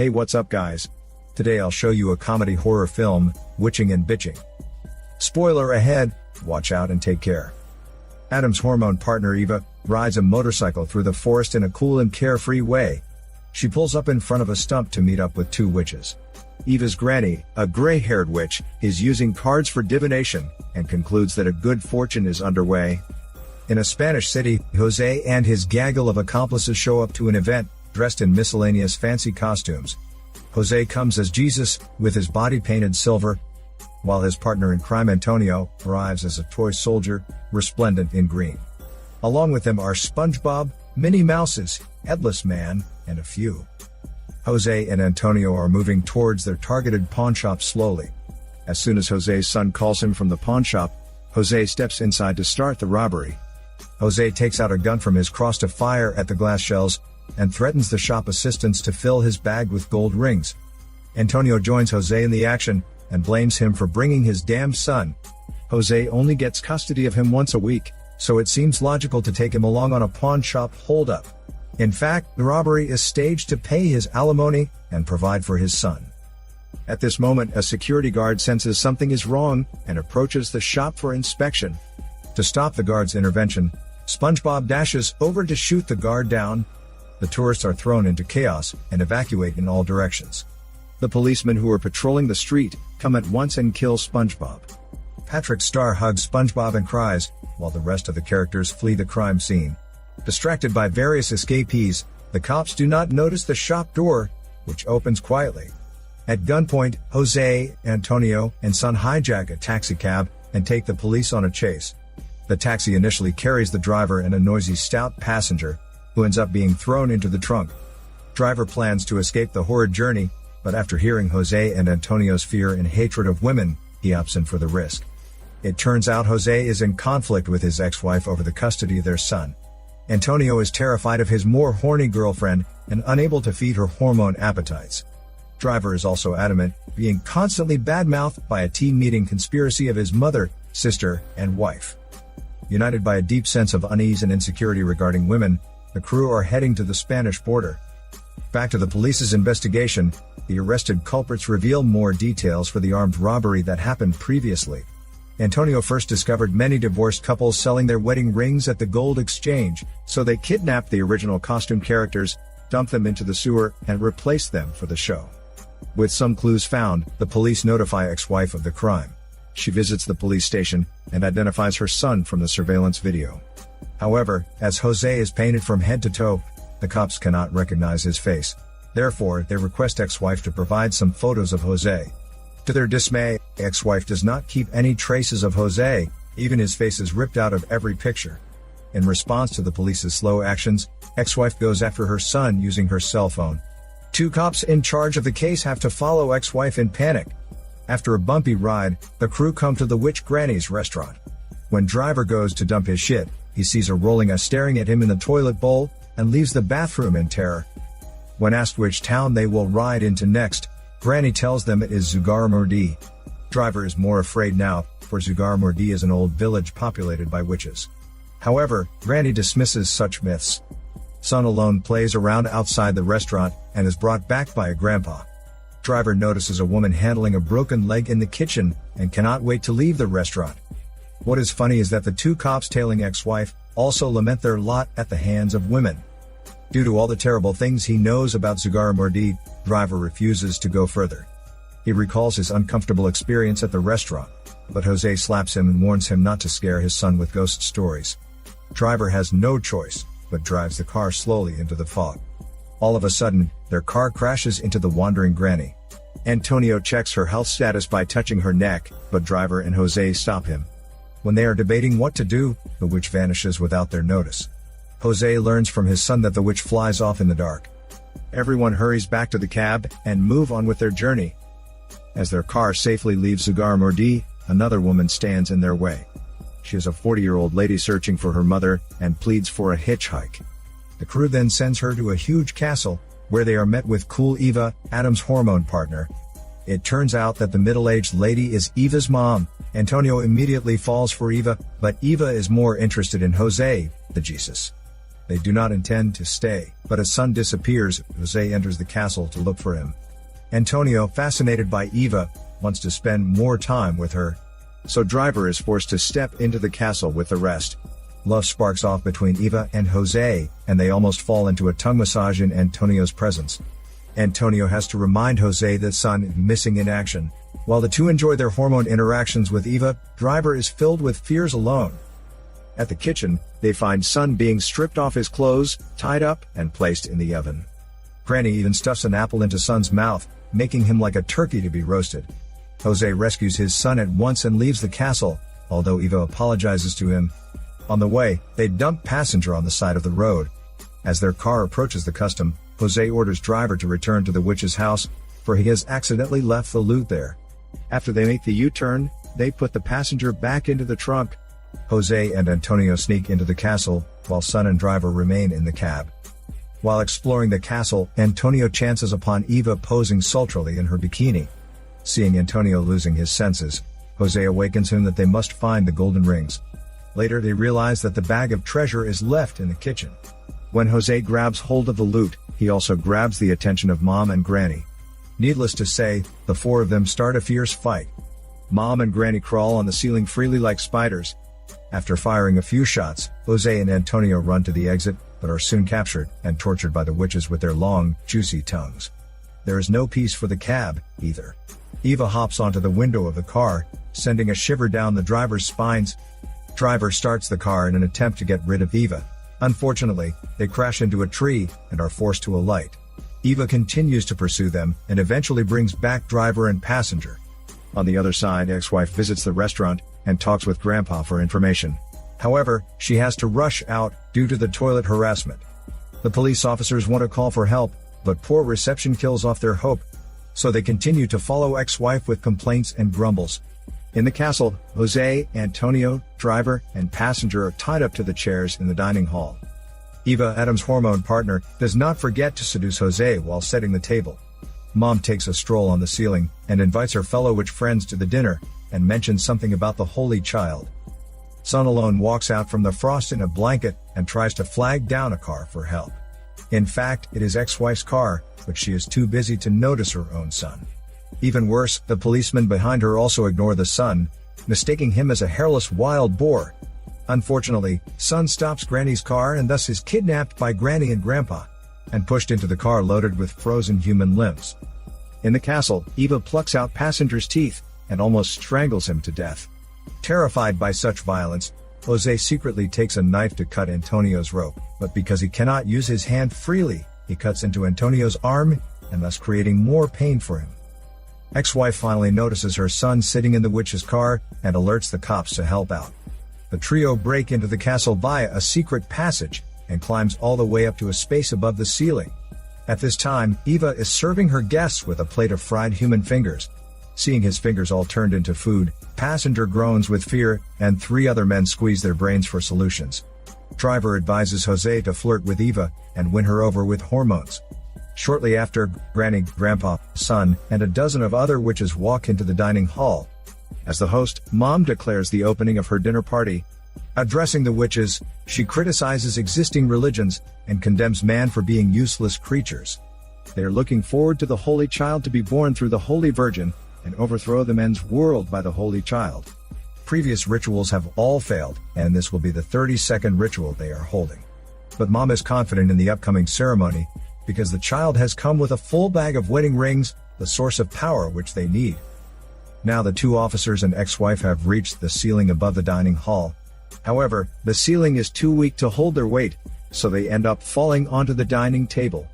Hey, what's up guys? Today I'll show you a comedy horror film, Witching and Bitching. Spoiler ahead, watch out and take care. Adam's hormone partner Eva rides a motorcycle through the forest in a cool and carefree way. She pulls up in front of a stump to meet up with two witches. Eva's granny, a gray-haired witch, is using cards for divination, and concludes that a good fortune is underway. In a Spanish city, Jose and his gaggle of accomplices show up to an event, dressed in miscellaneous fancy costumes. Jose comes as Jesus, with his body painted silver, while his partner in crime Antonio arrives as a toy soldier, resplendent in green. Along with them are SpongeBob, Minnie Mouses, Headless Man, and a few. Jose and Antonio are moving towards their targeted pawn shop slowly. As soon as Jose's son calls him from the pawn shop, Jose steps inside to start the robbery. Jose takes out a gun from his cross to fire at the glass shells, and threatens the shop assistants to fill his bag with gold rings. Antonio joins Jose in the action, and blames him for bringing his damned son. Jose only gets custody of him once a week, so it seems logical to take him along on a pawn shop holdup. In fact, the robbery is staged to pay his alimony and provide for his son. At this moment, a security guard senses something is wrong and approaches the shop for inspection. To stop the guard's intervention, SpongeBob dashes over to shoot the guard down. The tourists are thrown into chaos and evacuate in all directions. The policemen who are patrolling the street come at once and kill SpongeBob. Patrick Star hugs SpongeBob and cries, while the rest of the characters flee the crime scene. Distracted by various escapees, the cops do not notice the shop door, which opens quietly. At gunpoint, Jose, Antonio, and son hijack a taxicab and take the police on a chase. The taxi initially carries the driver and a noisy stout passenger, who ends up being thrown into the trunk. Driver plans to escape the horrid journey, but after hearing Jose and Antonio's fear and hatred of women, he opts in for the risk. It turns out Jose is in conflict with his ex-wife over the custody of their son. Antonio is terrified of his more horny girlfriend and unable to feed her hormone appetites. Driver is also adamant, being constantly badmouthed by a team-meeting conspiracy of his mother, sister, and wife. United by a deep sense of unease and insecurity regarding women, the crew are heading to the Spanish border. Back to the police's investigation, the arrested culprits reveal more details for the armed robbery that happened previously. Antonio first discovered many divorced couples selling their wedding rings at the gold exchange, so they kidnapped the original costume characters, dumped them into the sewer, and replaced them for the show. With some clues found, the police notify ex-wife of the crime. She visits the police station and identifies her son from the surveillance video. However, as Jose is painted from head to toe, the cops cannot recognize his face. Therefore, they request ex-wife to provide some photos of Jose. To their dismay, ex-wife does not keep any traces of Jose, even his face is ripped out of every picture. In response to the police's slow actions, ex-wife goes after her son using her cell phone. Two cops in charge of the case have to follow ex-wife in panic. After a bumpy ride, the crew come to the witch granny's restaurant. When driver goes to dump his shit, he sees her rolling a staring at him in the toilet bowl, and leaves the bathroom in terror. When asked which town they will ride into next, Granny tells them it is Zugarramurdi. Driver is more afraid now, for Zugarramurdi is an old village populated by witches. However, Granny dismisses such myths. Son alone plays around outside the restaurant, and is brought back by a grandpa. Driver notices a woman handling a broken leg in the kitchen, and cannot wait to leave the restaurant. What is funny is that the two cops tailing ex-wife also lament their lot at the hands of women. Due to all the terrible things he knows about Zugarramurdi, Driver refuses to go further. He recalls his uncomfortable experience at the restaurant, but Jose slaps him and warns him not to scare his son with ghost stories. Driver has no choice, but drives the car slowly into the fog. All of a sudden, their car crashes into the wandering granny. Antonio checks her health status by touching her neck, but Driver and Jose stop him. When they are debating what to do, the witch vanishes without their notice. Jose learns from his son that the witch flies off in the dark. Everyone hurries back to the cab and move on with their journey. As their car safely leaves Zugarramurdi, another woman stands in their way. She is a 40-year-old lady searching for her mother and pleads for a hitchhike. The crew then sends her to a huge castle, where they are met with cool Eva, Adam's hormone partner. It turns out that the middle-aged lady is Eva's mom. Antonio immediately falls for Eva, but Eva is more interested in Jose, the Jesus. They do not intend to stay, but as Sun disappears, Jose enters the castle to look for him. Antonio, fascinated by Eva, wants to spend more time with her. So Driver is forced to step into the castle with the rest. Love sparks off between Eva and Jose, and they almost fall into a tongue massage in Antonio's presence. Antonio has to remind Jose that Sun is missing in action. While the two enjoy their hormone interactions with Eva, Driver is filled with fears alone. At the kitchen, they find Sun being stripped off his clothes, tied up, and placed in the oven. Granny even stuffs an apple into Sun's mouth, making him like a turkey to be roasted. Jose rescues his son at once and leaves the castle, although Eva apologizes to him. On the way, they dump Passenger on the side of the road. As their car approaches the custom, Jose orders Driver to return to the witch's house, for he has accidentally left the loot there. After they make the U-turn, they put the Passenger back into the trunk. Jose and Antonio sneak into the castle, while Sun and Driver remain in the cab. While exploring the castle, Antonio chances upon Eva posing sultrily in her bikini. Seeing Antonio losing his senses, Jose awakens him that they must find the golden rings. Later they realize that the bag of treasure is left in the kitchen. When Jose grabs hold of the loot, he also grabs the attention of Mom and Granny. Needless to say, the four of them start a fierce fight. Mom and Granny crawl on the ceiling freely like spiders. After firing a few shots, Jose and Antonio run to the exit, but are soon captured and tortured by the witches with their long, juicy tongues. There is no peace for the cab, either. Eva hops onto the window of the car, sending a shiver down the driver's spines. Driver starts the car in an attempt to get rid of Eva. Unfortunately, they crash into a tree and are forced to alight. Eva continues to pursue them and eventually brings back Driver and Passenger. On the other side, ex-wife visits the restaurant and talks with Grandpa for information. However, she has to rush out due to the toilet harassment. The police officers want to call for help, but poor reception kills off their hope. So they continue to follow ex-wife with complaints and grumbles. In the castle, Jose, Antonio, Driver, and Passenger are tied up to the chairs in the dining hall. Eva, Adam's hormone partner, does not forget to seduce Jose while setting the table. Mom takes a stroll on the ceiling and invites her fellow witch friends to the dinner and mentions something about the Holy Child. Sun alone walks out from the frost in a blanket and tries to flag down a car for help. In fact, it is ex-wife's car, but she is too busy to notice her own son. Even worse, the policemen behind her also ignore the son, mistaking him as a hairless wild boar. Unfortunately, Sun stops Granny's car and thus is kidnapped by Granny and Grandpa, and pushed into the car loaded with frozen human limbs. In the castle, Eva plucks out Passenger's teeth and almost strangles him to death. Terrified by such violence, Jose secretly takes a knife to cut Antonio's rope, but because he cannot use his hand freely, he cuts into Antonio's arm, and thus creating more pain for him. Ex-wife finally notices her son sitting in the witch's car and alerts the cops to help out. The trio break into the castle via a secret passage and climbs all the way up to a space above the ceiling. At this time, Eva is serving her guests with a plate of fried human fingers. Seeing his fingers all turned into food, Passenger groans with fear, and three other men squeeze their brains for solutions. Driver advises Jose to flirt with Eva and win her over with hormones. Shortly after, Granny, Grandpa, Son, and a dozen of other witches walk into the dining hall. As the host, Mom declares the opening of her dinner party. Addressing the witches, she criticizes existing religions and condemns man for being useless creatures. They are looking forward to the Holy Child to be born through the Holy Virgin and overthrow the men's world by the Holy Child. Previous rituals have all failed, and this will be the 32nd ritual they are holding. But Mom is confident in the upcoming ceremony, because the child has come with a full bag of wedding rings, the source of power which they need. Now the two officers and ex-wife have reached the ceiling above the dining hall. However, the ceiling is too weak to hold their weight, so they end up falling onto the dining table.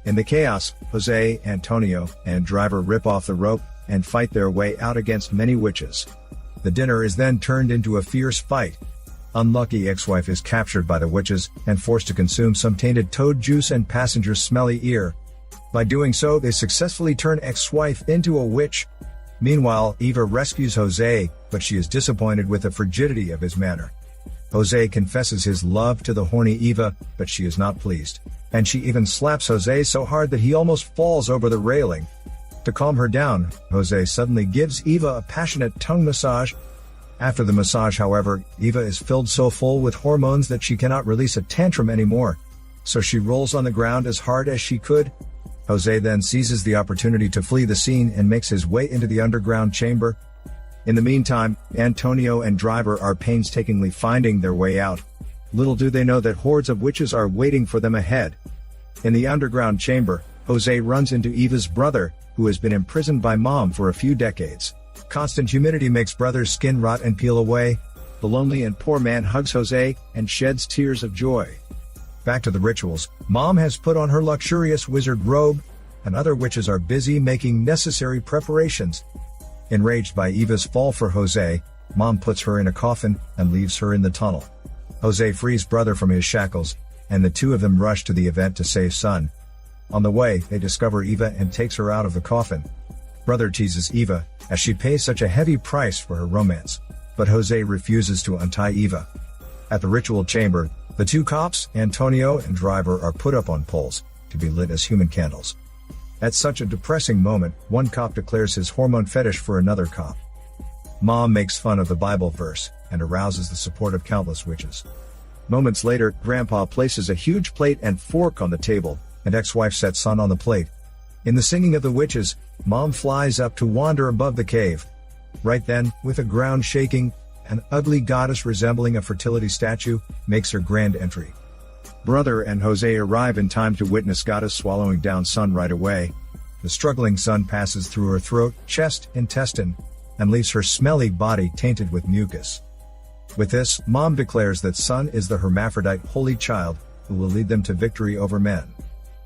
In the chaos, Jose, Antonio, and Driver rip off the rope and fight their way out against many witches. The dinner is then turned into a fierce fight. Unlucky ex-wife is captured by the witches and forced to consume some tainted toad juice and Passenger's smelly ear. By doing so, they successfully turn ex-wife into a witch. Meanwhile, Eva rescues Jose, but she is disappointed with the frigidity of his manner. Jose confesses his love to the horny Eva, but she is not pleased, and she even slaps Jose so hard that he almost falls over the railing. To calm her down, Jose suddenly gives Eva a passionate tongue massage. After the massage, however, Eva is filled so full with hormones that she cannot release a tantrum anymore. So she rolls on the ground as hard as she could. Jose then seizes the opportunity to flee the scene and makes his way into the underground chamber. In the meantime, Antonio and Driver are painstakingly finding their way out. Little do they know that hordes of witches are waiting for them ahead. In the underground chamber, Jose runs into Eva's brother, who has been imprisoned by Mom for a few decades. Constant humidity makes brother's skin rot and peel away. The lonely and poor man hugs Jose and sheds tears of joy. Back to the rituals, Mom has put on her luxurious wizard robe, and other witches are busy making necessary preparations. Enraged by Eva's fall for Jose, Mom puts her in a coffin and leaves her in the tunnel. Jose frees brother from his shackles, and the two of them rush to the event to save son. On the way, they discover Eva and takes her out of the coffin. Brother teases Eva, as she pays such a heavy price for her romance, but Jose refuses to untie Eva. At the ritual chamber, the two cops, Antonio and Driver, are put up on poles, to be lit as human candles. At such a depressing moment, one cop declares his hormone fetish for another cop. Mom makes fun of the Bible verse, and arouses the support of countless witches. Moments later, Grandpa places a huge plate and fork on the table, and ex-wife sets son on the plate. In the singing of the witches, Mom flies up to wander above the cave. Right then, with the ground shaking, an ugly goddess resembling a fertility statue makes her grand entry. Brother and Jose arrive in time to witness goddess swallowing down son right away. The struggling son passes through her throat, chest, intestine, and leaves her smelly body tainted with mucus. With this, Mom declares that son is the hermaphrodite holy child who will lead them to victory over men.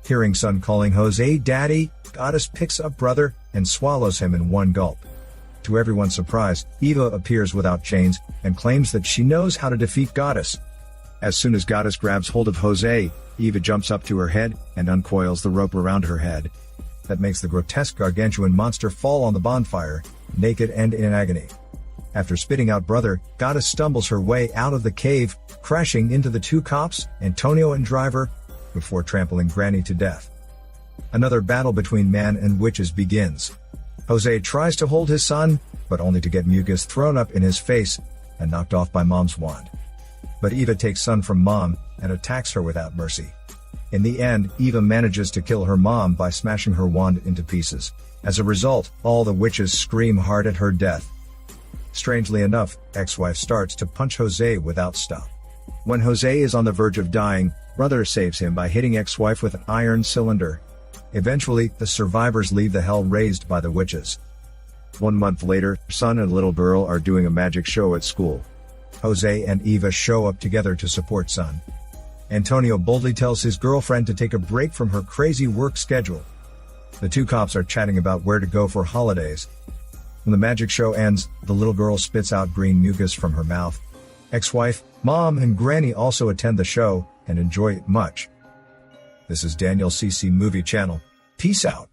Hearing son calling Jose daddy, goddess picks up brother and swallows him in one gulp. To everyone's surprise, Eva appears without chains and claims that she knows how to defeat goddess. As soon as goddess grabs hold of Jose, Eva jumps up to her head and uncoils the rope around her head. That makes the grotesque gargantuan monster fall on the bonfire, naked and in agony. After spitting out brother, goddess stumbles her way out of the cave, crashing into the two cops, Antonio and Driver, before trampling Granny to death. Another battle between man and witches begins. Jose tries to hold his son, but only to get mucus thrown up in his face and knocked off by Mom's wand. But Eva takes son from Mom and attacks her without mercy. In the end, Eva manages to kill her mom by smashing her wand into pieces. As a result, all the witches scream hard at her death. Strangely enough, ex-wife starts to punch Jose without stop. When Jose is on the verge of dying, brother saves him by hitting ex-wife with an iron cylinder. Eventually, the survivors leave the hell raised by the witches. 1 month later, son and little girl are doing a magic show at school. Jose and Eva show up together to support son. Antonio boldly tells his girlfriend to take a break from her crazy work schedule. The two cops are chatting about where to go for holidays. When the magic show ends, the little girl spits out green mucus from her mouth. Ex-wife, Mom, and Granny also attend the show and enjoy it much. This is Daniel CC Movie Channel. Peace out.